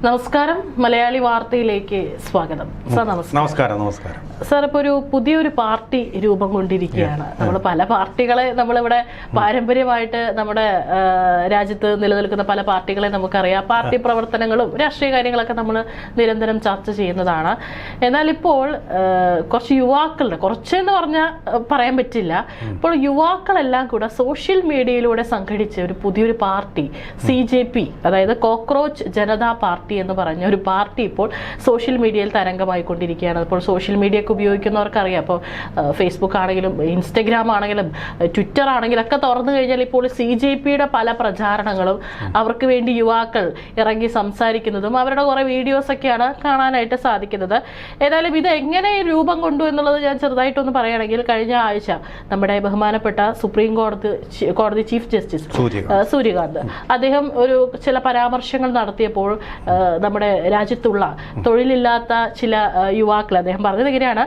നമസ്കാരം, മലയാളി വാർത്തയിലേക്ക് സ്വാഗതം. സാർ നമസ്കാരം. സാർ, ഇപ്പോൾ പുതിയൊരു പാർട്ടി രൂപം കൊണ്ടിരിക്കുകയാണ്. നമ്മൾ പല പാർട്ടികളെ നമ്മളിവിടെ പാരമ്പര്യമായിട്ട് നമ്മുടെ രാജ്യത്ത് നിലനിൽക്കുന്ന പല പാർട്ടികളെ നമുക്കറിയാം. പാർട്ടി പ്രവർത്തനങ്ങളും രാഷ്ട്രീയ കാര്യങ്ങളൊക്കെ നമ്മൾ നിരന്തരം ചർച്ച ചെയ്യുന്നതാണ്. എന്നാൽ ഇപ്പോൾ കുറച്ച് യുവാക്കളുടെ, കുറച്ചെന്ന് പറഞ്ഞാൽ പറയാൻ പറ്റില്ല, ഇപ്പോൾ യുവാക്കളെല്ലാം കൂടെ സോഷ്യൽ മീഡിയയിലൂടെ സംഘടിച്ച് ഒരു പുതിയൊരു പാർട്ടി CJP, അതായത് കോക്രോച്ച് ജനതാ പാർട്ടി എന്ന് പറഞ്ഞ ഒരു പാർട്ടി ഇപ്പോൾ സോഷ്യൽ മീഡിയയിൽ തരംഗമായിക്കൊണ്ടിരിക്കുകയാണ്. ഇപ്പോൾ സോഷ്യൽ മീഡിയ ഒക്കെ ഉപയോഗിക്കുന്നവർക്കറിയാം. അപ്പോൾ ഫേസ്ബുക്ക് ആണെങ്കിലും ഇൻസ്റ്റഗ്രാം ആണെങ്കിലും ട്വിറ്റർ ആണെങ്കിലും ഒക്കെ തുറന്നു കഴിഞ്ഞാൽ ഇപ്പോൾ CJPയുടെ പല പ്രചാരണങ്ങളും അവർക്ക് വേണ്ടി യുവാക്കൾ ഇറങ്ങി സംസാരിക്കുന്നതും അവരുടെ കുറേ വീഡിയോസൊക്കെയാണ് കാണാനായിട്ട് സാധിക്കുന്നത്. ഏതായാലും ഇത് എങ്ങനെ രൂപം കൊണ്ടു എന്നുള്ളത് ഞാൻ ചെറുതായിട്ടൊന്ന് പറയുകയാണെങ്കിൽ, കഴിഞ്ഞ ആഴ്ച നമ്മുടെ ബഹുമാനപ്പെട്ട സുപ്രീം കോടതി ചീഫ് ജസ്റ്റിസ് സൂര്യകാന്ത് അദ്ദേഹം ചില പരാമർശങ്ങൾ നടത്തിയപ്പോൾ നമ്മുടെ രാജ്യത്തുള്ള തൊഴിലില്ലാത്ത ചില യുവാക്കൾ, അദ്ദേഹം പറഞ്ഞത് എങ്ങനെയാണ്,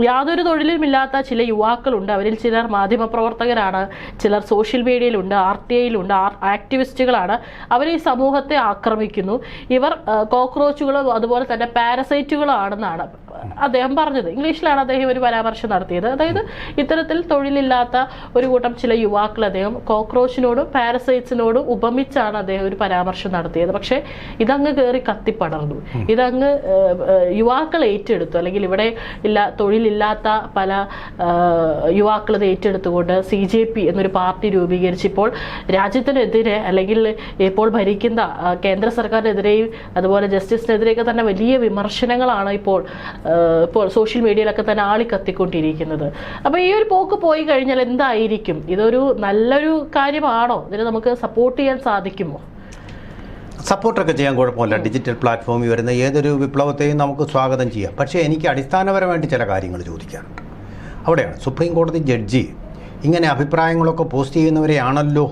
യാതൊരു തൊഴിലുമില്ലാത്ത ചില യുവാക്കളുണ്ട്, അവരിൽ ചിലർ മാധ്യമപ്രവർത്തകരാണ്, ചിലർ സോഷ്യൽ മീഡിയയിലുണ്ട്, RTIയിലുണ്ട്, ആക്ടിവിസ്റ്റുകളാണ്, അവർ ഈ സമൂഹത്തെ ആക്രമിക്കുന്നു, ഇവർ കോക്രോച്ചുകളും അതുപോലെ തന്നെ പാരസൈറ്റുകളാണെന്നാണ് അദ്ദേഹം പറഞ്ഞത്. ഇംഗ്ലീഷിലാണ് അദ്ദേഹം ഒരു പരാമർശം നടത്തിയത്. അതായത് ഇത്തരത്തിൽ തൊഴിലില്ലാത്ത ഒരു കൂട്ടം ചില യുവാക്കൾ അദ്ദേഹം കോക്രോച്ചിനോടും പാരസൈറ്റ്സിനോടും ഉപമിച്ചാണ് അദ്ദേഹം ഒരു പരാമർശം നടത്തിയത്. പക്ഷേ ഇതങ്ങ് കയറി കത്തിപ്പടർന്നു. ഇതങ്ങ് യുവാക്കൾ ഏറ്റെടുത്തു. അല്ലെങ്കിൽ ഇവിടെ തൊഴിലില്ലാത്ത പല യുവാക്കൾ ഇത് ഏറ്റെടുത്തുകൊണ്ട് CJP എന്നൊരു പാർട്ടി രൂപീകരിച്ച് ഇപ്പോൾ രാജ്യത്തിനെതിരെ, അല്ലെങ്കിൽ ഇപ്പോൾ ഭരിക്കുന്ന കേന്ദ്ര സർക്കാരിനെതിരെയും അതുപോലെ ജസ്റ്റിസിനെതിരെയൊക്കെ തന്നെ വലിയ വിമർശനങ്ങളാണ് ഇപ്പോൾ സോഷ്യൽ മീഡിയയിലൊക്കെ തന്നെ ആളിക്കത്തിക്കൊണ്ടിരിക്കുന്നത്. അപ്പോൾ ഈ ഒരു പോക്ക് പോയി കഴിഞ്ഞാൽ എന്തായിരിക്കും? ഇതൊരു നല്ലൊരു കാര്യമാണോ? ഇതിന് നമുക്ക് സപ്പോർട്ട് ചെയ്യാൻ സാധിക്കുമോ? സപ്പോർട്ടൊക്കെ ചെയ്യാൻ കുഴപ്പമില്ല. ഡിജിറ്റൽ പ്ലാറ്റ്ഫോമിൽ വരുന്ന ഏതൊരു വിപ്ലവത്തെയും നമുക്ക് സ്വാഗതം ചെയ്യാം. പക്ഷേ എനിക്ക് അടിസ്ഥാനപരമായിട്ട് ചില കാര്യങ്ങൾ ചോദിക്കാനുണ്ട്. അവിടെയാണ് സുപ്രീം കോടതി ജഡ്ജി ഇങ്ങനെ അഭിപ്രായങ്ങളൊക്കെ പോസ്റ്റ് ചെയ്യുന്നവരെയാണല്ലോ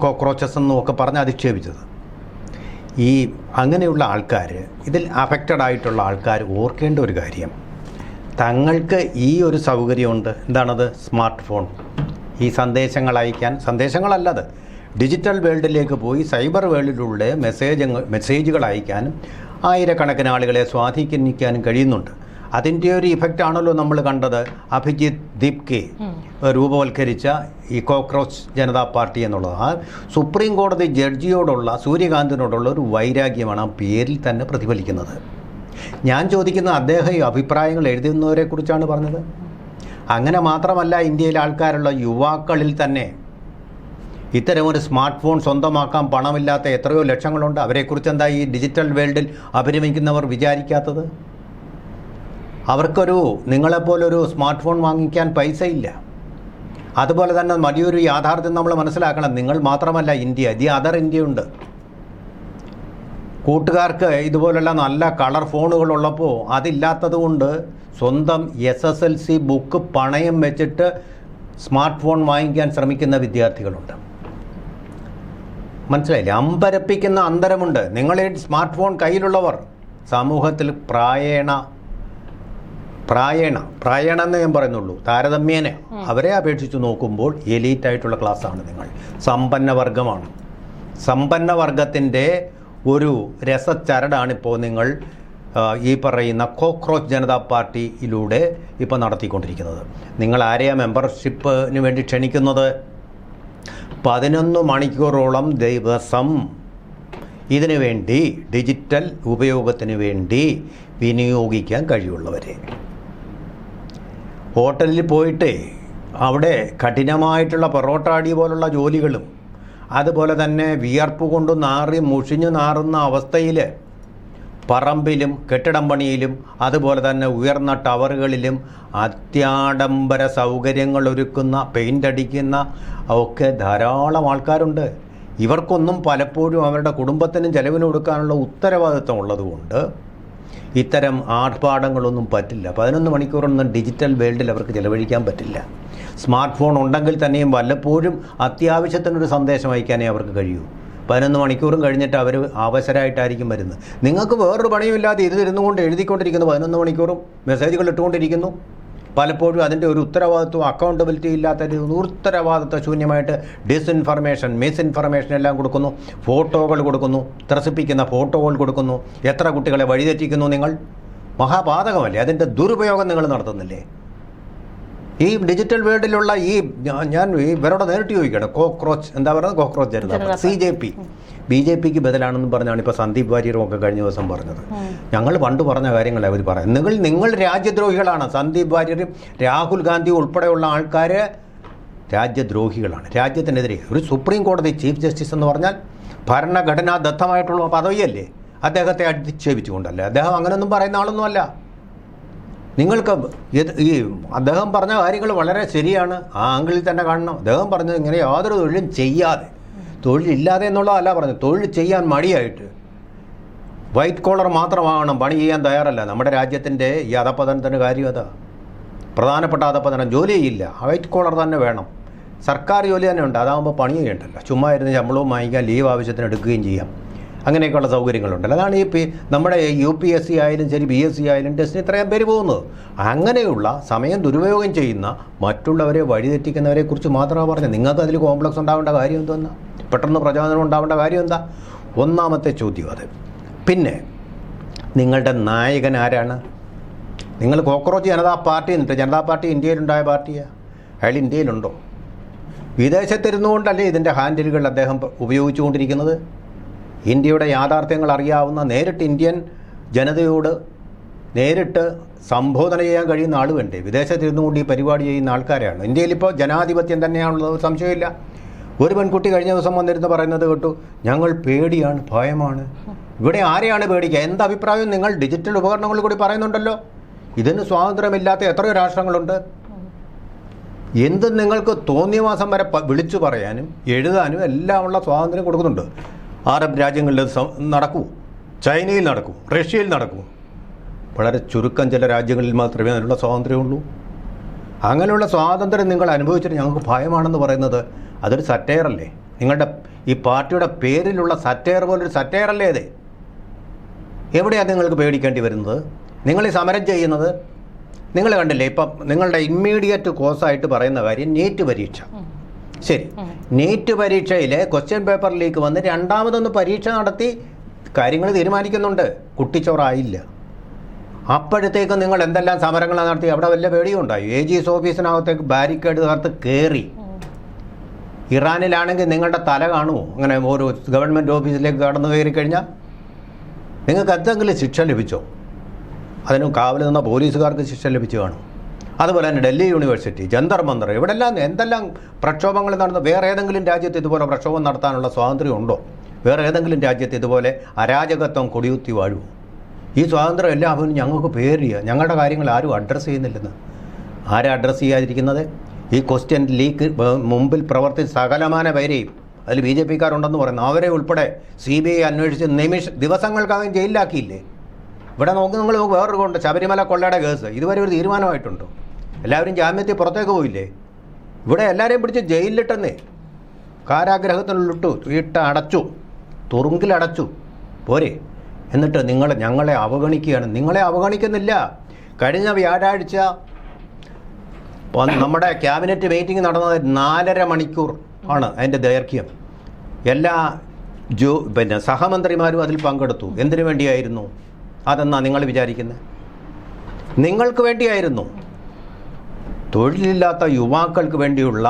കോക്രോച്ചസ് എന്നും ഒക്കെ പറഞ്ഞ് അധിക്ഷേപിച്ചത്. ഈ അങ്ങനെയുള്ള ആൾക്കാർ, ഇതിൽ അഫക്റ്റഡ് ആയിട്ടുള്ള ആൾക്കാർ ഓർക്കേണ്ട ഒരു കാര്യം, തങ്ങൾക്ക് ഈ ഒരു സൗകര്യമുണ്ട്. എന്താണത്? Smart phone. ഈ സന്ദേശങ്ങൾ അയക്കാൻ, സന്ദേശങ്ങളല്ലത്, ഡിജിറ്റൽ വേൾഡിലേക്ക് പോയി സൈബർ വേൾഡിലൂടെ മെസ്സേജുകൾ അയക്കാനും ആയിരക്കണക്കിന് ആളുകളെ സ്വാധീനിക്കാനും കഴിയുന്നുണ്ട്. അതിൻ്റെ ഒരു ഇഫക്റ്റ് ആണല്ലോ നമ്മൾ കണ്ടത്. അഭിജിത്ത് ദീപ്കെ രൂപവൽക്കരിച്ച ഈ കോക്രോച്ച് ജനതാ പാർട്ടി എന്നുള്ളത് ആ സുപ്രീം കോടതി ജഡ്ജിയോടുള്ള, സൂര്യകാന്തിനോടുള്ള ഒരു വൈരാഗ്യമാണ് ആ പേരിൽ തന്നെ പ്രതിഫലിക്കുന്നത്. ഞാൻ ചോദിക്കുന്നത്, അദ്ദേഹം ഈ അഭിപ്രായങ്ങൾ എഴുതുന്നവരെ കുറിച്ചാണ് പറഞ്ഞത്. അങ്ങനെ മാത്രമല്ല, ഇന്ത്യയിലെ ആൾക്കാരുള്ള യുവാക്കളിൽ തന്നെ ഇത്തരമൊരു സ്മാർട്ട് ഫോൺ സ്വന്തമാക്കാൻ പണമില്ലാത്ത എത്രയോ ലക്ഷങ്ങളുണ്ട്. അവരെക്കുറിച്ച് എന്താ ഈ ഡിജിറ്റൽ വേൾഡിൽ അഭിരമിക്കുന്നവർ വിചാരിക്കാത്തത്? അവർക്കൊരു, നിങ്ങളെപ്പോലൊരു സ്മാർട്ട് ഫോൺ വാങ്ങിക്കാൻ പൈസ ഇല്ല. അതുപോലെ തന്നെ വലിയൊരു യാഥാർത്ഥ്യം നമ്മൾ മനസ്സിലാക്കണം. നിങ്ങൾ മാത്രമല്ല ഇന്ത്യ, അതർ ഇന്ത്യയുണ്ട്. കൂട്ടുകാർക്ക് ഇതുപോലുള്ള നല്ല കളർ ഫോണുകളുള്ളപ്പോൾ അതില്ലാത്തത് കൊണ്ട് സ്വന്തം SSLC ബുക്ക് പണയം വെച്ചിട്ട് സ്മാർട്ട് ഫോൺ വാങ്ങിക്കാൻ ശ്രമിക്കുന്ന വിദ്യാർത്ഥികളുണ്ട്. മനസ്സിലായില്ലേ? അമ്പരപ്പിക്കുന്ന അന്തരമുണ്ട്. നിങ്ങളീ സ്മാർട്ട് ഫോൺ കയ്യിലുള്ളവർ സമൂഹത്തിൽ പ്രായേണ എന്നേ ഞാൻ പറയുന്നുള്ളൂ, താരതമ്യേന അവരെ അപേക്ഷിച്ച് നോക്കുമ്പോൾ എലീറ്റായിട്ടുള്ള ക്ലാസ്സാണ് നിങ്ങൾ. സമ്പന്നവർഗമാണ്. സമ്പന്നവർഗത്തിൻ്റെ ഒരു രസച്ചരടാണിപ്പോൾ നിങ്ങൾ ഈ പറയുന്ന കോക്രോച്ച് ജനതാ പാർട്ടിയിലൂടെ ഇപ്പോൾ നടത്തിക്കൊണ്ടിരിക്കുന്നത്. നിങ്ങൾ ആരെയാ മെമ്പർഷിപ്പിന് വേണ്ടി ക്ഷണിക്കുന്നത്? 11 മണിക്കൂറോളം ദിവസം ഇതിനു വേണ്ടി, ഡിജിറ്റൽ ഉപയോഗത്തിന് വേണ്ടി വിനിയോഗിക്കാൻ കഴിവുള്ളവരെ. ഹോട്ടലിൽ പോയിട്ട് അവിടെ കഠിനമായിട്ടുള്ള പൊറോട്ട അടി പോലുള്ള ജോലികളും അതുപോലെ തന്നെ വിയർപ്പ് കൊണ്ട് മുഷിഞ്ഞു നാറുന്ന അവസ്ഥയിൽ പറമ്പിലും കെട്ടിടം പണിയിലും അതുപോലെ തന്നെ ഉയർന്ന ടവറുകളിലും അത്യാഡംബര സൗകര്യങ്ങൾ ഒരുക്കുന്ന, പെയിൻ്റ് അടിക്കുന്ന ഒക്കെ ധാരാളം ആൾക്കാരുണ്ട്. ഇവർക്കൊന്നും പലപ്പോഴും അവരുടെ കുടുംബത്തിനും ചെലവിന് കൊടുക്കാനുള്ള ഉത്തരവാദിത്വം ഉള്ളതുകൊണ്ട് ഇത്തരം ആർഭാടങ്ങളൊന്നും പറ്റില്ല. 11 മണിക്കൂറൊന്നും ഡിജിറ്റൽ വേൾഡിൽ അവർക്ക് ചിലവഴിക്കാൻ പറ്റില്ല. സ്മാർട്ട് ഫോൺ ഉണ്ടെങ്കിൽ തന്നെയും വല്ലപ്പോഴും അത്യാവശ്യത്തിനൊരു സന്ദേശം അയക്കാനേ അവർക്ക് കഴിയൂ. 11 മണിക്കൂറും കഴിഞ്ഞിട്ട് അവർ അവസരമായിട്ടായിരിക്കും വരുന്നത്. നിങ്ങൾക്ക് വേറൊരു പണിയുമില്ലാതെ ഇത് ഇരുന്നുകൊണ്ട് എഴുതിക്കൊണ്ടിരിക്കുന്നു, 11 മണിക്കൂറും മെസ്സേജുകൾ ഇട്ടുകൊണ്ടിരിക്കുന്നു. പലപ്പോഴും അതിൻ്റെ ഒരു ഉത്തരവാദിത്വം അക്കൗണ്ടബിലിറ്റി ഇല്ലാത്ത ഉത്തരവാദിത്വ ശൂന്യമായിട്ട് ഡിസ്ഇൻഫർമേഷൻ മിസ്ഇൻഫർമേഷൻ എല്ലാം കൊടുക്കുന്നു, ഫോട്ടോകൾ കൊടുക്കുന്നു, ത്രസിപ്പിക്കുന്ന ഫോട്ടോകൾ കൊടുക്കുന്നു, എത്ര കുട്ടികളെ വഴിതെറ്റിക്കുന്നു. നിങ്ങൾ മഹാപാതകമല്ലേ? അതിൻ്റെ ദുരുപയോഗം നിങ്ങൾ നടത്തുന്നില്ലേ? ഈ ഡിജിറ്റൽ വേൾഡിലുള്ള ഞാൻ ഇവരോട് നേരിട്ട് ചോദിക്കുകയാണ്, കോക്രോച്ച് എന്താ പറയുന്നത്, കോക്രോച്ച് ജനത CJP BJPക്ക് ബദലാണെന്ന് പറഞ്ഞാണ് ഇപ്പോൾ സന്ദീപ് വാര്യരും ഒക്കെ കഴിഞ്ഞ ദിവസം പറഞ്ഞത്. ഞങ്ങൾ പണ്ട് പറഞ്ഞ കാര്യങ്ങളെ അവർ പറയുന്നത്. നിങ്ങൾ രാജ്യദ്രോഹികളാണ്. സന്ദീപ് വാര്യരും രാഹുൽ ഗാന്ധിയും ഉൾപ്പെടെയുള്ള ആൾക്കാർ രാജ്യദ്രോഹികളാണ്. രാജ്യത്തിനെതിരെ ഒരു സുപ്രീം കോടതി ചീഫ് ജസ്റ്റിസ് എന്ന് പറഞ്ഞാൽ ഭരണഘടനാദത്തമായിട്ടുള്ള പദവിയല്ലേ? അദ്ദേഹത്തെ അധിക്ഷേപിച്ചുകൊണ്ടല്ലേ? അദ്ദേഹം അങ്ങനെയൊന്നും പറയുന്ന ആളൊന്നുമല്ല. നിങ്ങൾക്ക് അദ്ദേഹം പറഞ്ഞ കാര്യങ്ങൾ വളരെ ശരിയാണ്, ആ ആംഗിളിൽ തന്നെ കാണണം. അദ്ദേഹം പറഞ്ഞത് ഇങ്ങനെ യാതൊരു തൊഴിലും ചെയ്യാതെ, തൊഴിലില്ലാതെ എന്നുള്ളതല്ല പറഞ്ഞത്, തൊഴിൽ ചെയ്യാൻ മടിയായിട്ട് വൈറ്റ് കോളർ മാത്രമാകണം, പണി ചെയ്യാൻ തയ്യാറല്ല. നമ്മുടെ രാജ്യത്തിൻ്റെ ഈ അധപ്പതനത്തിൻ്റെ കാര്യം അതാ, പ്രധാനപ്പെട്ട അധപ്പതനം. ജോലി ചെയ്യില്ല, വൈറ്റ് കോളർ തന്നെ വേണം. സർക്കാർ ജോലി തന്നെ ഉണ്ട്, അതാകുമ്പോൾ പണി ചെയ്യണ്ടല്ലോ, ചുമ്മാ ഇരുന്ന് ശമ്പളവും വാങ്ങിക്കാൻ, ലീവ് ആവശ്യത്തിന് എടുക്കുകയും ചെയ്യാം. അങ്ങനെയൊക്കെയുള്ള സൗകര്യങ്ങളുണ്ടല്ലോ. അതാണ് നമ്മുടെ UPSC ആയാലും ശരി, BSc ആയാലും ടെസ്റ്റിന് ഇത്രയും പേര് പോകുന്നത്. അങ്ങനെയുള്ള സമയം ദുരുപയോഗം ചെയ്യുന്ന മറ്റുള്ളവരെ വഴിതെറ്റിക്കുന്നവരെ കുറിച്ച് മാത്രമാണ് പറഞ്ഞത്. നിങ്ങൾക്ക് അതിൽ കോംപ്ലക്സ് ഉണ്ടാവേണ്ട കാര്യം എന്തെന്നാ? പെട്ടെന്ന് പ്രചോദനം ഉണ്ടാവേണ്ട കാര്യം എന്താ? ഒന്നാമത്തെ ചോദ്യം അത്. പിന്നെ നിങ്ങളുടെ നായകൻ ആരാണ്? നിങ്ങൾ കോക്രോച്ച് ജനതാ പാർട്ടി എന്നിട്ട്, ജനതാ പാർട്ടി ഇന്ത്യയിലുണ്ടായ പാർട്ടിയാണ്, അയാൾ ഇന്ത്യയിലുണ്ടോ? വിദേശത്തിരുന്നുകൊണ്ടല്ലേ ഇതിൻ്റെ ഹാൻഡിലുകൾ അദ്ദേഹം ഉപയോഗിച്ചുകൊണ്ടിരിക്കുന്നത്? ഇന്ത്യയുടെ യാഥാർത്ഥ്യങ്ങൾ അറിയാവുന്ന, നേരിട്ട് ഇന്ത്യൻ ജനതയോട് നേരിട്ട് സംബോധന ചെയ്യാൻ കഴിയുന്ന ആൾ വേണ്ടേ? വിദേശത്തിരുന്നുകൊണ്ട് ഈ പരിപാടി ചെയ്യുന്ന ആൾക്കാരാണ്. ഇന്ത്യയിലിപ്പോൾ ജനാധിപത്യം തന്നെയാണുള്ളത്, സംശയമില്ല. ഒരു പെൺകുട്ടി കഴിഞ്ഞ ദിവസം വന്നിരുന്ന് പറയുന്നത് കേട്ടു, ഞങ്ങൾ പേടിയാണ്, ഭയമാണ്. ഇവിടെ ആരെയാണ് പേടിക്കുക? എന്ത് അഭിപ്രായവും നിങ്ങൾ ഡിജിറ്റൽ ഉപകരണങ്ങൾ കൂടി പറയുന്നുണ്ടല്ലോ. ഇതിന് സ്വാതന്ത്ര്യമില്ലാത്ത എത്രയോ രാഷ്ട്രങ്ങളുണ്ട്. എന്തും നിങ്ങൾക്ക് തോന്നിയ മാസം വരെ വിളിച്ചു പറയാനും എഴുതാനും എല്ലാമുള്ള സ്വാതന്ത്ര്യം കൊടുക്കുന്നുണ്ട്. അറബ് രാജ്യങ്ങളിൽ നടക്കൂ, ചൈനയിൽ നടക്കൂ, റഷ്യയിൽ നടക്കൂ. വളരെ ചുരുക്കം ചില രാജ്യങ്ങളിൽ മാത്രമേ അതിനുള്ള സ്വാതന്ത്ര്യമുള്ളൂ. അങ്ങനെയുള്ള സ്വാതന്ത്ര്യം നിങ്ങൾ അനുഭവിച്ചിട്ട് ഞങ്ങൾക്ക് ഭയമാണെന്ന് പറയുന്നത് അതൊരു സറ്റയറല്ലേ? നിങ്ങളുടെ ഈ പാർട്ടിയുടെ പേരിലുള്ള സറ്റയർ പോലൊരു സറ്റയറല്ലേ അത്? എവിടെയാണ് നിങ്ങൾക്ക് പേടിക്കേണ്ടി വരുന്നത്? നിങ്ങൾ ഈ സമരം ചെയ്യുന്നത് നിങ്ങൾ കണ്ടില്ലേ? ഇപ്പം നിങ്ങളുടെ ഇമ്മീഡിയറ്റ് കോസായിട്ട് പറയുന്ന കാര്യം നീറ്റ് പരീക്ഷ. ശരി, നീറ്റ് പരീക്ഷയിലെ ക്വസ്റ്റ്യൻ പേപ്പർ ലീക്ക് വന്ന് രണ്ടാമതൊന്ന് പരീക്ഷ നടത്തി കാര്യങ്ങൾ തീരുമാനിക്കുന്നുണ്ട്. കുട്ടിച്ചോറായില്ല. അപ്പോഴത്തേക്ക് നിങ്ങൾ എന്തെല്ലാം സമരങ്ങൾ നടത്തി? അവിടെ വല്ല പേടിയും ഉണ്ടായി? AGS ഓഫീസിനകത്തേക്ക് ബാരിക്കേഡ് ചേർത്ത് കയറി. ഇറാനിലാണെങ്കിൽ നിങ്ങളുടെ തല കാണുമോ? അങ്ങനെ ഒരു ഗവൺമെൻറ് ഓഫീസിലേക്ക് കടന്നു കയറി കഴിഞ്ഞാൽ നിങ്ങൾക്ക് എന്തെങ്കിലും ശിക്ഷ ലഭിച്ചോ? അതിന് കാവൽ നിന്ന പോലീസുകാർക്ക് ശിക്ഷ ലഭിച്ചു കാണും. അതുപോലെ തന്നെ ഡൽഹി യൂണിവേഴ്സിറ്റി, ജന്തർ മന്ദർ, ഇവിടെല്ലാം എന്തെല്ലാം പ്രക്ഷോഭങ്ങൾ നടന്നു. വേറെ ഏതെങ്കിലും രാജ്യത്ത് ഇതുപോലെ പ്രക്ഷോഭം നടത്താനുള്ള സ്വാതന്ത്ര്യം ഉണ്ടോ? വേറെ ഏതെങ്കിലും രാജ്യത്ത് ഇതുപോലെ അരാജകത്വം കൊടിയുത്തി വാഴുമോ? ഈ സ്വാതന്ത്ര്യം എല്ലാവരും ഞങ്ങൾക്ക് പേരിയ, ഞങ്ങളുടെ കാര്യങ്ങൾ ആരും അഡ്രസ്സ് ചെയ്യുന്നില്ലെന്ന്. ആരാ അഡ്രസ്സ് ചെയ്യാതിരിക്കുന്നത്? ഈ ക്വസ്റ്റ്യൻ ലീക്ക് മുമ്പിൽ പ്രവർത്തിച്ച സകലമാന പേരെയും, അതിൽ BJPക്കാരുണ്ടെന്ന് പറയുന്നു, അവരെ ഉൾപ്പെടെ CBI അന്വേഷിച്ച് ദിവസങ്ങൾക്കകം ജയിലിലാക്കിയില്ലേ? ഇവിടെ നിങ്ങൾ വേറൊരു കൊണ്ട് ശബരിമല കൊള്ളയുടെ കേസ് ഇതുവരെ ഒരു തീരുമാനമായിട്ടുണ്ടോ? എല്ലാവരും ജാമ്യത്തിൽ പുറത്തേക്ക് പോയില്ലേ? ഇവിടെ എല്ലാവരെയും പിടിച്ച് ജയിലിലിട്ടെന്നേ, കാരാഗ്രഹത്തിനുള്ളിട്ടു, അടച്ചു, തുറുങ്കിലടച്ചു പോരെ. എന്നിട്ട് ഞങ്ങളെ അവഗണിക്കുകയാണ്. നിങ്ങളെ അവഗണിക്കുന്നില്ല. കഴിഞ്ഞ വ്യാഴാഴ്ച നമ്മുടെ ക്യാബിനറ്റ് മീറ്റിംഗ് നടന്നത് 4.5 മണിക്കൂർ ആണ് അതിൻ്റെ ദൈർഘ്യം. എല്ലാ സഹമന്ത്രിമാരും അതിൽ പങ്കെടുത്തു. എന്തിനു വേണ്ടിയായിരുന്നു അതെന്നാ നിങ്ങൾ വിചാരിക്കുന്നത്? നിങ്ങൾക്ക് വേണ്ടിയായിരുന്നു. തൊഴിലില്ലാത്ത യുവാക്കൾക്ക് വേണ്ടിയുള്ള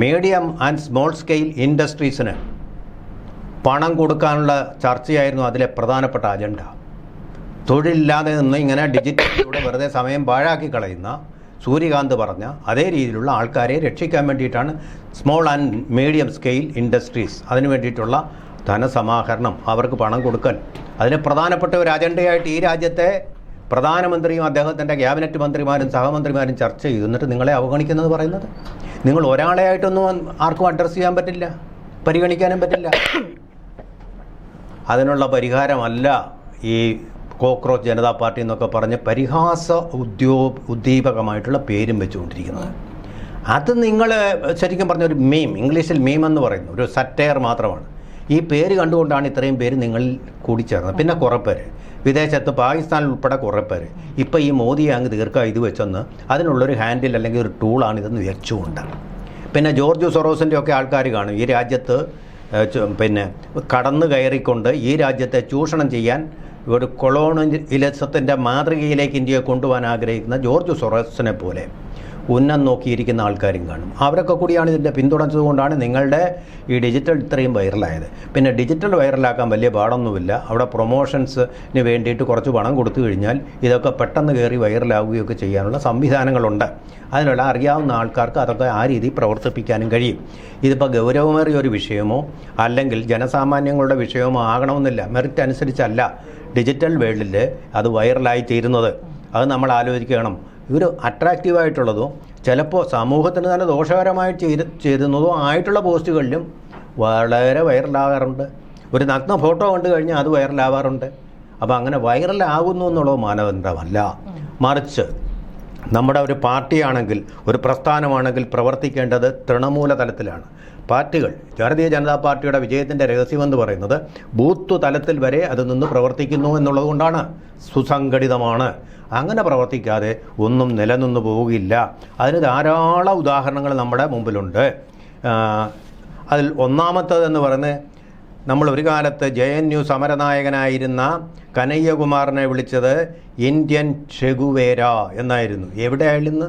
മീഡിയം ആൻഡ് സ്മോൾ സ്കെയിൽ ഇൻഡസ്ട്രീസിന് പണം കൊടുക്കാനുള്ള ചർച്ചയായിരുന്നു അതിലെ പ്രധാനപ്പെട്ട അജണ്ട. തൊഴിലില്ലാതെ നിന്ന് ഇങ്ങനെ ഡിജിറ്റലിലൂടെ വെറുതെ സമയം പാഴാക്കി കളയുന്ന സൂര്യകാന്ത് പറഞ്ഞ അതേ രീതിയിലുള്ള ആൾക്കാരെ രക്ഷിക്കാൻ വേണ്ടിയിട്ടാണ് small and medium scale industries, അതിനു വേണ്ടിയിട്ടുള്ള ധനസമാഹരണം, അവർക്ക് പണം കൊടുക്കൽ, അതിന് പ്രധാനപ്പെട്ട ഒരു അജണ്ടയായിട്ട് ഈ രാജ്യത്തെ പ്രധാനമന്ത്രിയും അദ്ദേഹത്തിൻ്റെ ക്യാബിനറ്റ് മന്ത്രിമാരും സഹമന്ത്രിമാരും ചർച്ച ചെയ്തു. എന്നിട്ട് നിങ്ങളെ അവഗണിക്കുന്നത് പറയുന്നത്? നിങ്ങൾ ഒരാളെ ആയിട്ടൊന്നും ആർക്കും അഡ്രസ്സ് ചെയ്യാൻ പറ്റില്ല, പരിഗണിക്കാനും പറ്റില്ല. അതിനുള്ള പരിഹാരമല്ല ഈ കോക്രോച്ച് ജനതാ പാർട്ടി എന്നൊക്കെ പറഞ്ഞ് പരിഹാസ ഉദ്ദീപകമായിട്ടുള്ള പേരും വെച്ചുകൊണ്ടിരിക്കുന്നത്. അത് നിങ്ങൾ ശരിക്കും പറഞ്ഞ ഒരു മീം, ഇംഗ്ലീഷിൽ മീം എന്ന് പറയുന്നു, ഒരു സറ്റയർ മാത്രമാണ്. ഈ പേര് കണ്ടുകൊണ്ടാണ് ഇത്രയും പേര് നിങ്ങൾ കൂടിച്ചേർന്നത്. പിന്നെ കുറേ പേര് വിദേശത്ത് പാകിസ്ഥാനിൽ ഉൾപ്പെടെ കുറേ പേര് ഇപ്പോൾ ഈ മോദിയെ അങ്ങ് തീർക്കുക ഇത് വെച്ചെന്ന് അതിനുള്ളൊരു ഹാൻഡിൽ അല്ലെങ്കിൽ ഒരു ടൂളാണിതെന്ന് വിചാരിച്ചുകൊണ്ട്. പിന്നെ ജോർജ് സൊറോസിൻ്റെ ഒക്കെ ആൾക്കാർ കാണും ഈ രാജ്യത്ത് പിന്നെ കടന്നു കയറിക്കൊണ്ട് ഈ രാജ്യത്തെ ചൂഷണം ചെയ്യാൻ ഒരു കൊളോണിയലിസത്തിൻ്റെ മാതൃകയിലേക്ക് ഇന്ത്യയെ കൊണ്ടുപോകാൻ ആഗ്രഹിക്കുന്ന ജോർജ് സൊറോസിനെ പോലെ ഉന്നം നോക്കിയിരിക്കുന്ന ആൾക്കാരും കാണും. അവരൊക്കെ കൂടിയാണ് ഇതിൻ്റെ പിന്തുണച്ചതുകൊണ്ടാണ് നിങ്ങളുടെ ഈ ഡിജിറ്റൽ ഇത്രയും വൈറലായത്. പിന്നെ ഡിജിറ്റൽ വൈറലാക്കാൻ വലിയ പാടൊന്നുമില്ല. അവിടെ പ്രൊമോഷൻസിന് വേണ്ടിയിട്ട് കുറച്ച് പണം കൊടുത്തു കഴിഞ്ഞാൽ ഇതൊക്കെ പെട്ടെന്ന് കയറി വൈറലാവുകയൊക്കെ ചെയ്യാനുള്ള സംവിധാനങ്ങളുണ്ട്. അതിനുള്ള അറിയാവുന്ന ആൾക്കാർക്ക് അതൊക്കെ ആ രീതി പ്രവർത്തിപ്പിക്കാനും കഴിയും. ഇതിപ്പോൾ ഗൗരവമേറിയ ഒരു വിഷയമോ അല്ലെങ്കിൽ ജനസാമാന്യങ്ങളുടെ വിഷയമോ ആകണമെന്നില്ല. മെറിറ്റ് അനുസരിച്ചല്ല ഡിജിറ്റൽ വേൾഡിൽ അത് വൈറലായി തീരുന്നത്. അത് നമ്മൾ ആലോചിക്കണം. ഇവർ അട്രാക്റ്റീവായിട്ടുള്ളതോ ചിലപ്പോൾ സമൂഹത്തിന് തന്നെ ദോഷകരമായിട്ട് ചേരുന്നതോ ആയിട്ടുള്ള പോസ്റ്റുകളിലും വളരെ വൈറലാകാറുണ്ട്. ഒരു നഗ്ന ഫോട്ടോ കണ്ടു കഴിഞ്ഞാൽ അത് വൈറലാവാറുണ്ട്. അപ്പോൾ അങ്ങനെ വൈറലാകുന്നു എന്നുള്ളത് മാനദണ്ഡമല്ല. മറിച്ച് നമ്മുടെ ഒരു പാർട്ടിയാണെങ്കിൽ ഒരു പ്രസ്ഥാനമാണെങ്കിൽ പ്രവർത്തിക്കേണ്ടത് തൃണമൂല തലത്തിലാണ്. പാർട്ടികൾ ഭാരതീയ ജനതാ പാർട്ടിയുടെ വിജയത്തിൻ്റെ രഹസ്യമെന്ന് പറയുന്നത് ബൂത്ത് തലത്തിൽ വരെ അത് നിന്ന് പ്രവർത്തിക്കുന്നു എന്നുള്ളത് കൊണ്ടാണ്. സുസംഘടിതമാണ്. അങ്ങനെ പ്രവർത്തിക്കാതെ ഒന്നും നിലനിന്ന് പോവുകയില്ല. അതിന് ധാരാളം ഉദാഹരണങ്ങൾ നമ്മുടെ മുമ്പിലുണ്ട്. അതിൽ ഒന്നാമത്തേതെന്ന് പറയുന്നത് നമ്മൾ ഒരു കാലത്ത് JNU സമരനായകനായിരുന്ന കനയ്യകുമാറിനെ വിളിച്ചത് ഇന്ത്യൻ ചെഗുവേര എന്നായിരുന്നു. എവിടെയായിരുന്നു?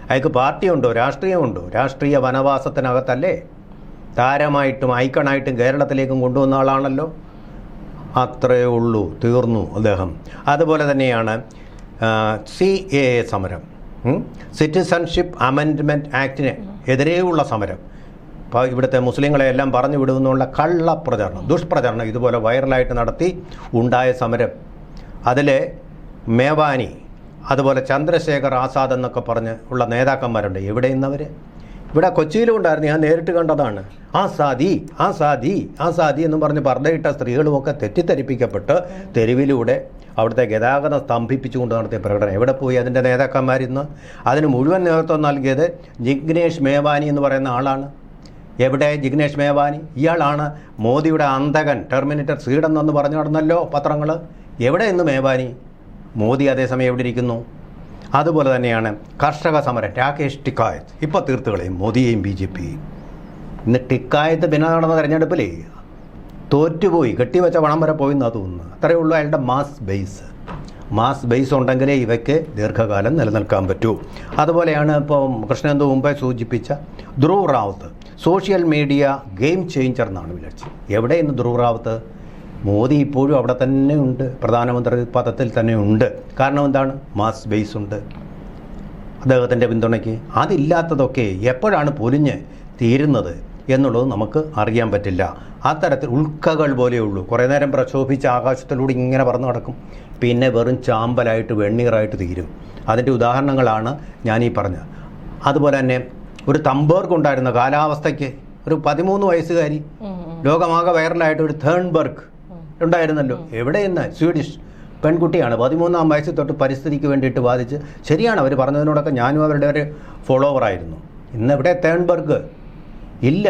അയാൾക്ക് പാർട്ടിയുണ്ടോ? രാഷ്ട്രീയമുണ്ടോ? രാഷ്ട്രീയ വനവാസത്തിനകത്തല്ലേ? താരമായിട്ടും ഐക്കണായിട്ടും കേരളത്തിലേക്കും കൊണ്ടുവന്ന ആളാണല്ലോ. അത്രയേ ഉള്ളൂ, തീർന്നു അദ്ദേഹം. അതുപോലെ തന്നെയാണ് CAA സമരം, സിറ്റിസൺഷിപ്പ് അമെൻഡ്മെൻറ്റ് ആക്ടിന് എതിരെയുള്ള സമരം. അപ്പോൾ ഇവിടുത്തെ മുസ്ലിങ്ങളെയെല്ലാം പറഞ്ഞു വിടുമെന്നുള്ള കള്ളപ്രചരണം, ദുഷ്പ്രചരണം ഇതുപോലെ വൈറലായിട്ട് നടത്തി ഉണ്ടായ സമരം. അതിൽ മേവാനി അതുപോലെ ചന്ദ്രശേഖർ ആസാദ് എന്നൊക്കെ പറഞ്ഞ് ഉള്ള നേതാക്കന്മാരുണ്ട്. എവിടെ ഇന്നവർ? ഇവിടെ കൊച്ചിയിലും ഉണ്ടായിരുന്നു. ഞാൻ നേരിട്ട് കണ്ടതാണ്. ആസാദി ആസാദി ആസാദി എന്നും പറഞ്ഞ് പർദ്ദയിട്ട സ്ത്രീകളുമൊക്കെ തെറ്റിദ്ധരിപ്പിക്കപ്പെട്ട് തെരുവിലൂടെ അവിടുത്തെ ഗതാഗതം സ്തംഭിപ്പിച്ചുകൊണ്ട് നടത്തിയ പ്രകടനം. എവിടെ പോയി അതിൻ്റെ നേതാക്കന്മാരിന്ന്? അതിന് മുഴുവൻ നേതൃത്വം നൽകിയത് ജിഗ്നേഷ് മേവാനി എന്ന് പറയുന്ന ആളാണ്. എവിടെ ജിഗ്നേഷ് മേവാനി? ഇയാളാണ് മോദിയുടെ അന്തകൻ, ടെർമിനേറ്റർ സീഡൻ എന്ന് പറഞ്ഞു നടന്നല്ലോ പത്രങ്ങൾ. എവിടെ ഇന്ന് മേവാനി? മോദി അതേസമയം എവിടെ ഇരിക്കുന്നു? അതുപോലെ തന്നെയാണ് കർഷക സമരം. രാകേഷ് ടിക്കായത്ത് ഇപ്പോൾ തീർത്ത് കളയും മോദിയെയും BJPയെയും. ഇന്ന് ടിക്കായത്ത് പിന്നെ നടന്ന തെരഞ്ഞെടുപ്പിലേ തോറ്റുപോയി, കെട്ടിവെച്ച പണം വരെ പോയി എന്നാണ് തോന്നുന്നത്. അത്രയേ ഉള്ളൂ അയാളുടെ മാസ് ബേസ് ഉണ്ടെങ്കിലേ ഇവയ്ക്ക് ദീർഘകാലം നിലനിൽക്കാൻ പറ്റൂ. അതുപോലെയാണ് ഇപ്പോൾ കൃഷ്ണേന്ദു മുമ്പേ സൂചിപ്പിച്ച Dhruv Rawat. Social media game changer എന്നാണ് വിളിച്ചത്. എവിടെ ഇന്ന് ധ്രുവ് റാവത്ത്? മോദി ഇപ്പോഴും അവിടെ തന്നെ ഉണ്ട്, പ്രധാനമന്ത്രി പദത്തിൽ തന്നെ ഉണ്ട്. കാരണം എന്താണ്? മാസ് ബേസ് ഉണ്ട് അദ്ദേഹത്തിൻ്റെ പിന്തുണയ്ക്ക്. അതില്ലാത്തതൊക്കെ എപ്പോഴാണ് പൊലിഞ്ഞ് തീരുന്നത് എന്നുള്ളത് നമുക്ക് അറിയാൻ പറ്റില്ല. അത്തരത്തിൽ ഉൾക്കകൾ പോലെയുള്ളൂ. കുറേ നേരം പ്രക്ഷോഭിച്ച ആകാശത്തിലൂടെ ഇങ്ങനെ പറന്നു നടക്കും, പിന്നെ വെറും ചാമ്പലായിട്ട് വെണ്ണീറായിട്ട് തീരും. അതിൻ്റെ ഉദാഹരണങ്ങളാണ് ഞാനീ പറഞ്ഞത്. അതുപോലെ തന്നെ ഒരു തംബേർഗ് ഉണ്ടായിരുന്ന കാലാവസ്ഥയ്ക്ക് ഒരു 13 വയസ്സുകാരി ലോകമാകെ വൈറലായിട്ട് ഒരു തേൺബർഗ് ഉണ്ടായിരുന്നല്ലോ. എവിടെയെന്ന്? സ്വീഡിഷ് പെൺകുട്ടിയാണ്. 13-ാം വയസ്സിൽ തൊട്ട് പരിസ്ഥിതിക്ക് വേണ്ടിയിട്ട് വാദിച്ച്. ശരിയാണ്, അവർ പറഞ്ഞതിനോടൊക്കെ ഞാനും അവരുടെ ഒരു ഫോളോവറായിരുന്നു. ഇന്നെവിടെ തേൺബർഗ്? ഇല്ല.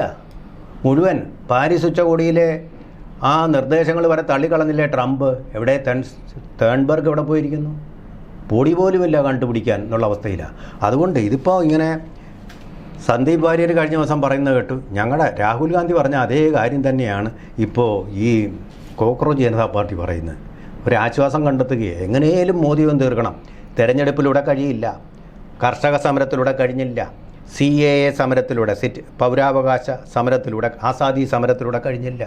മുഴുവൻ പാരീസ് ഉച്ചകോടിയിലെ ആ നിർദ്ദേശങ്ങൾ വരെ തള്ളിക്കളഞ്ഞില്ലേ ട്രംപ്? എവിടെ തേൺബർഗ് എവിടെ പോയിരിക്കുന്നു? പൊടി പോലുമില്ല കണ്ടുപിടിക്കാൻ എന്നുള്ള അവസ്ഥയിലാണ്. അതുകൊണ്ട് ഇതിപ്പോൾ ഇങ്ങനെ സന്ദീപ് വാര്യർ കഴിഞ്ഞ ദിവസം പറയുന്നത് കേട്ടു. ഞങ്ങളുടെ രാഹുൽ ഗാന്ധി പറഞ്ഞ അതേ കാര്യം തന്നെയാണ് ഇപ്പോൾ ഈ കോക്രോച്ച് ജനതാ പാർട്ടി പറയുന്നത്. ഒരാശ്വാസം കണ്ടെത്തുകയെ എങ്ങനെയും മോദിയും തീർക്കണം. തെരഞ്ഞെടുപ്പിലൂടെ കഴിയില്ല, കർഷക സമരത്തിലൂടെ കഴിഞ്ഞില്ല, CAA സമരത്തിലൂടെ, പൗരാവകാശ സമരത്തിലൂടെ, ആസാദി സമരത്തിലൂടെ കഴിഞ്ഞില്ല.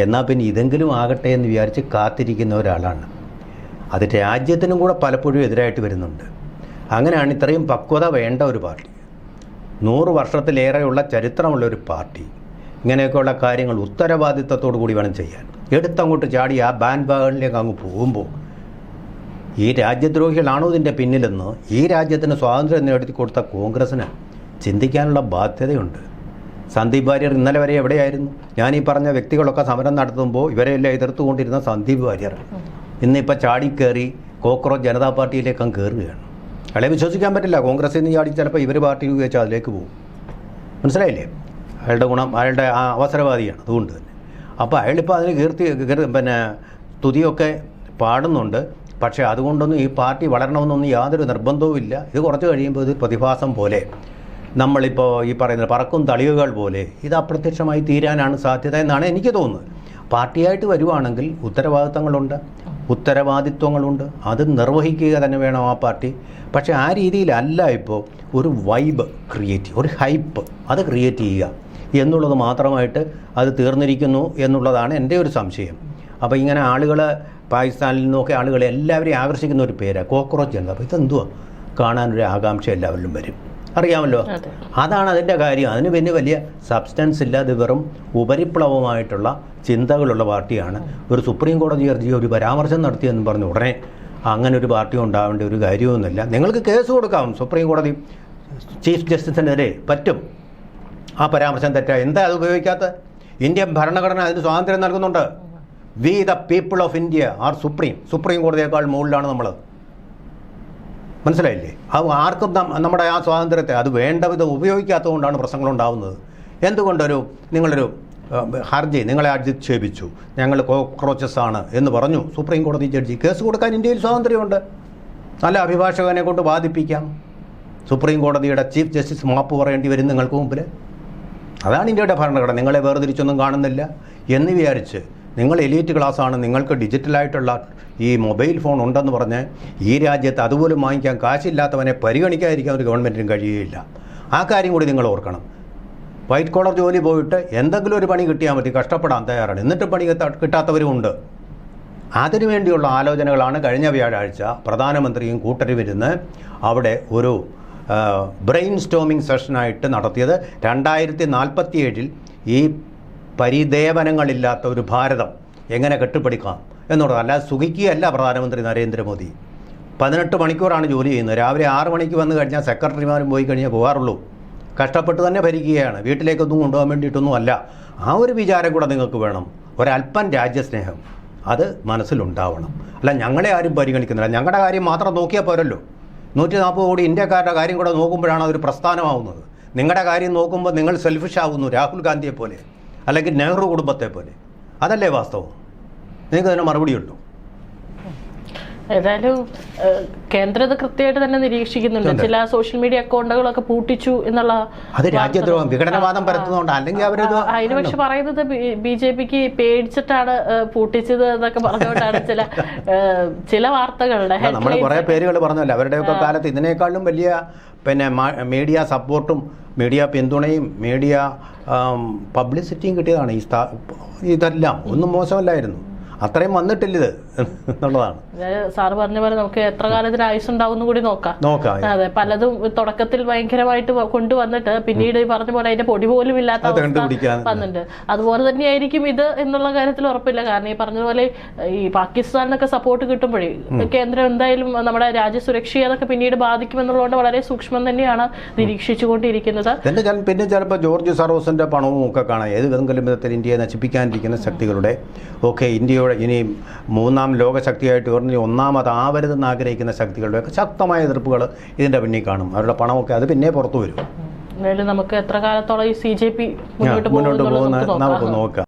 എന്നാൽ പിന്നെ ഇതെങ്കിലും ആകട്ടെ എന്ന് വിചാരിച്ച് കാത്തിരിക്കുന്ന ഒരാളാണ്. അത് രാജ്യത്തിനും കൂടെ പലപ്പോഴും എതിരായിട്ട് വരുന്നുണ്ട്. അങ്ങനെയാണ് ഇത്രയും പക്വത വേണ്ട ഒരു പാർട്ടി, 100 വർഷത്തിലേറെയുള്ള ചരിത്രമുള്ള ഒരു പാർട്ടി ഇങ്ങനെയൊക്കെയുള്ള കാര്യങ്ങൾ ഉത്തരവാദിത്തത്തോടു കൂടി വേണം ചെയ്യാൻ. എടുത്തങ്ങോട്ട് ചാടി ആ ബാൻഡ് വാഗണിലേക്ക് അങ്ങ് പോകുമ്പോൾ ഈ രാജ്യദ്രോഹികളാണോ ഇതിൻ്റെ പിന്നിലെന്ന് ഈ രാജ്യത്തിന് സ്വാതന്ത്ര്യം നേടി കൊടുത്ത കോൺഗ്രസ്സിന് ചിന്തിക്കാനുള്ള ബാധ്യതയുണ്ട്. സന്ദീപ് വാര്യർ ഇന്നലെ വരെ എവിടെയായിരുന്നു? ഞാനീ പറഞ്ഞ വ്യക്തികളൊക്കെ സമരം നടത്തുമ്പോൾ ഇവരെല്ലാം എതിർത്തുകൊണ്ടിരുന്ന സന്ദീപ് വാര്യർ ഇന്നിപ്പോൾ ചാടിക്കയറി കോക്രോച്ച് ജനതാ പാർട്ടിയിലേക്ക് അങ്ങ് കയറുകയാണ്. അയാളെ വിശ്വസിക്കാൻ പറ്റില്ല. കോൺഗ്രസ്സിൽ നിന്ന് ചാടി ചിലപ്പോൾ ഇവർ പാർട്ടി ഉപയോഗിച്ചാൽ അതിലേക്ക് പോകും. മനസ്സിലായില്ലേ? അയാളുടെ ഗുണം, അയാളുടെ അവസരവാദിയാണ്. അതുകൊണ്ട് തന്നെ അപ്പോൾ അയാളിപ്പോൾ അതിന് സ്തുതിയൊക്കെ പാടുന്നുണ്ട്. പക്ഷേ അതുകൊണ്ടൊന്നും ഈ പാർട്ടി വളരണമെന്നൊന്നും യാതൊരു നിർബന്ധവുമില്ല. ഇത് കുറച്ച് കഴിയുമ്പോൾ ഇത് പ്രതിഭാസം പോലെ, നമ്മളിപ്പോൾ ഈ പറയുന്ന പറക്കും തളികകൾ പോലെ ഇത് അപ്രത്യക്ഷമായി തീരാനാണ് സാധ്യത എന്നാണ് എനിക്ക് തോന്നുന്നത്. പാർട്ടിയായിട്ട് വരുവാണെങ്കിൽ ഉത്തരവാദിത്വങ്ങളുണ്ട്, അത് നിർവഹിക്കുക തന്നെ വേണം ആ പാർട്ടി. പക്ഷേ ആ രീതിയിലല്ല ഇപ്പോൾ ഒരു വൈബ് ക്രിയേറ്റ് ചെയ്യുക, ഒരു ഹൈപ്പ് അത് ക്രിയേറ്റ് ചെയ്യുക എന്നുള്ളത് മാത്രമായിട്ട് അത് തീർന്നിരിക്കുന്നു എന്നുള്ളതാണ് എൻ്റെ ഒരു സംശയം. അപ്പോൾ ഇങ്ങനെ ആളുകൾ പാകിസ്ഥാനിൽ നിന്നൊക്കെ ആളുകളെ എല്ലാവരെയും ആകർഷിക്കുന്ന ഒരു പേരാണ് കോക്രോച്ച് ജനത. അപ്പോൾ ഇതെന്തുവാ കാണാനൊരു ആകാംക്ഷ എല്ലാവരിലും വരും, അറിയാമല്ലോ. അതാണ് അതിൻ്റെ കാര്യം. അതിന് പിന്നെ വലിയ സബ്സ്റ്റൻസ് ഇല്ലാതെ വെറും ഉപരിപ്ലവമായിട്ടുള്ള ചിന്തകളുള്ള പാർട്ടിയാണ്. ഒരു സുപ്രീം കോടതി ജഡ്ജി ഒരു പരാമർശം നടത്തിയെന്ന് പറഞ്ഞ് ഉടനെ അങ്ങനെ ഒരു പാർട്ടി ഉണ്ടാവേണ്ട ഒരു കാര്യമൊന്നുമില്ല. നിങ്ങൾക്ക് കേസ് കൊടുക്കാം സുപ്രീം കോടതി ചീഫ് ജസ്റ്റിസിനെതിരെ, പറ്റും. ആ പരാമർശം തെറ്റാ, എന്താ അത് ഉപയോഗിക്കാത്ത? ഇന്ത്യൻ ഭരണഘടന അതിന് സ്വാതന്ത്ര്യം നൽകുന്നുണ്ട്. We the people of India are supreme കോടതിയേക്കാൾ മുകളിലാണ് നമ്മൾ. മനസ്സിലായില്ലേ? അത് ആർക്കും നമ്മുടെ ആ സ്വാതന്ത്ര്യത്തെ അത് വേണ്ട വിധം ഉപയോഗിക്കാത്തതുകൊണ്ടാണ് പ്രശ്നങ്ങളുണ്ടാവുന്നത്. നിങ്ങളൊരു ഹർജി നിങ്ങളെ അധിക്ഷേപിച്ചു, ഞങ്ങൾ കോക്രോച്ചസ് ആണ് എന്ന് പറഞ്ഞു സുപ്രീം കോടതി ജഡ്ജി. കേസ് കൊടുക്കാൻ ഇന്ത്യയിൽ സ്വാതന്ത്ര്യമുണ്ട്. നല്ല അഭിഭാഷകനെ കൊണ്ട് വാദിപ്പിക്കാം. സുപ്രീം കോടതിയുടെ ചീഫ് ജസ്റ്റിസ് മാപ്പ് പറയേണ്ടി വരും നിങ്ങൾക്ക് മുമ്പിൽ. അതാണ് ഇന്ത്യയുടെ ഭരണഘടന. നിങ്ങളെ വേർതിരിച്ചൊന്നും കാണുന്നില്ല എന്ന് വിചാരിച്ച് നിങ്ങൾ എലീറ്റ് ക്ലാസ്സാണ്, നിങ്ങൾക്ക് ഡിജിറ്റലായിട്ടുള്ള ഈ മൊബൈൽ ഫോൺ ഉണ്ടെന്ന് പറഞ്ഞ് ഈ രാജ്യത്ത് അതുപോലും വാങ്ങിക്കാൻ കാശില്ലാത്തവനെ പരിഗണിക്കാതിരിക്കാൻ ഒരു ഗവൺമെൻറ്റിനും കഴിയുകയില്ല. ആ കാര്യം കൂടി നിങ്ങൾ ഓർക്കണം. വൈറ്റ് കോളർ ജോലി പോയിട്ട് എന്തെങ്കിലും ഒരു പണി കിട്ടിയാൽ മതി, കഷ്ടപ്പെടാൻ തയ്യാറാണ്. എന്നിട്ട് പണി കിട്ടാത്തവരുമുണ്ട്. അതിനുവേണ്ടിയുള്ള ആലോചനകളാണ് കഴിഞ്ഞ വ്യാഴാഴ്ച പ്രധാനമന്ത്രിയും കൂട്ടരും ഇരുന്ന് അവിടെ ഒരു ബ്രെയിൻ സ്റ്റോമിംഗ് സെഷനായിട്ട് നടത്തിയത്. 2047 ഈ പരിദേവനങ്ങളില്ലാത്ത ഒരു ഭാരതം എങ്ങനെ കെട്ടിപ്പടുക്കാം എന്നുള്ളത്. അല്ലാതെ സുഖിക്കുകയല്ല പ്രധാനമന്ത്രി നരേന്ദ്രമോദി. 18 മണിക്കൂറാണ് ജോലി ചെയ്യുന്നത്. രാവിലെ 6 മണിക്ക് വന്നു കഴിഞ്ഞാൽ സെക്രട്ടറിമാരും പോയി കഴിഞ്ഞാൽ പോകാറുള്ളൂ. കഷ്ടപ്പെട്ട് തന്നെ ഭരിക്കുകയാണ്, വീട്ടിലേക്കൊന്നും കൊണ്ടുപോകാൻ വേണ്ടിയിട്ടൊന്നും അല്ല. ആ ഒരു വിചാരം കൂടെ നിങ്ങൾക്ക് വേണം. ഒരല്പം രാജ്യസ്നേഹം അത് മനസ്സിലുണ്ടാവണം. അല്ല ഞങ്ങളെ ആരും പരിഗണിക്കുന്നില്ല, ഞങ്ങളുടെ കാര്യം മാത്രം നോക്കിയാൽ പോരല്ലോ. 140 കോടി ഇന്ത്യക്കാരുടെ കാര്യം കൂടെ നോക്കുമ്പോഴാണ് അതൊരു പ്രസ്ഥാനമാവുന്നത്. നിങ്ങളുടെ കാര്യം നോക്കുമ്പോൾ നിങ്ങൾ സെൽഫിഷ് ആവുന്നു, രാഹുൽ ഗാന്ധിയെ പോലെ അല്ലെങ്കിൽ നെഹ്റു കുടുംബത്തെ പോലെ. അതല്ലേ വാസ്തവം? നിങ്ങൾക്ക് അതിന് മറുപടിയുള്ളൂ. ഏതായാലും കേന്ദ്രം ഇത് കൃത്യമായിട്ട് തന്നെ നിരീക്ഷിക്കുന്നുണ്ട്. ചില സോഷ്യൽ മീഡിയ അക്കൗണ്ടുകളൊക്കെ പൂട്ടിച്ചു എന്നുള്ള അത് രാജ്യദ്രോഹം, വിഘടനവാദം പരത്തുന്നുണ്ട്. അല്ലെങ്കിൽ അവരത് അതിന് പക്ഷെ പറയുന്നത് BJPക്ക് പേടിച്ചിട്ടാണ് പൂട്ടിച്ചത് എന്നൊക്കെ പറഞ്ഞുകൊണ്ടാണ് ചില വാർത്തകളുടെ. നമ്മൾ കുറേ പേരുകൾ പറഞ്ഞല്ലോ. അവരുടെയൊക്കെ കാലത്ത് ഇതിനേക്കാളും വലിയ മീഡിയ സപ്പോർട്ടും മീഡിയ പിന്തുണയും മീഡിയ പബ്ലിസിറ്റിയും കിട്ടിയതാണ്. ഇതെല്ലാം ഒന്നും മോശമല്ലായിരുന്നു. അത്രയും വന്നിട്ടില്ലത് എന്നുള്ളതാണ്. സാറ് പറഞ്ഞ പോലെ നമുക്ക് എത്ര കാലത്തിന് ആയുസ് ഉണ്ടാവും കൂടി നോക്കാം. അതെ, പലതും തുടക്കത്തിൽ ഭയങ്കരമായിട്ട് കൊണ്ടുവന്നിട്ട് പിന്നീട് പറഞ്ഞ പോലെ അതിന്റെ പൊടി പോലും ഇല്ലാത്ത വന്നിട്ടുണ്ട്. അതുപോലെ തന്നെയായിരിക്കും ഇത് എന്നുള്ള കാര്യത്തിൽ ഉറപ്പില്ല. കാരണം ഈ പറഞ്ഞതുപോലെ ഈ പാകിസ്ഥാനിനൊക്കെ സപ്പോർട്ട് കിട്ടുമ്പോഴേ കേന്ദ്രം എന്തായാലും നമ്മുടെ രാജ്യസുരക്ഷയെ അതൊക്കെ പിന്നീട് ബാധിക്കുമെന്നുള്ളതുകൊണ്ട് വളരെ സൂക്ഷ്മം തന്നെയാണ് നിരീക്ഷിച്ചുകൊണ്ടിരിക്കുന്നത്. പിന്നെ ചിലപ്പോൾ ജോർജ് സറോസിന്റെ പണവും ഒക്കെ കാണാം. ഏതെങ്കിലും വിധത്തിൽ ഇന്ത്യയെ നശിപ്പിക്കാനിരിക്കുന്ന ശക്തികളുടെ ഒക്കെ ഇന്ത്യയുടെ ഇനി 3ാം ലോകശക്തിയായിട്ട് ഉയർന്ന് 1ാമതാവരുതെന്ന് ആഗ്രഹിക്കുന്ന ശക്തികളുടെയൊക്കെ ശക്തമായ എതിർപ്പുകൾ ഇതിൻ്റെ പിന്നിൽ കാണും. അവരുടെ പണമൊക്കെ അത് പിന്നെ പുറത്തു വരും. നമുക്ക് എത്ര കാലത്തോളം ഈ CJP മുന്നോട്ട് പോകുന്ന നമുക്ക് നോക്കാം.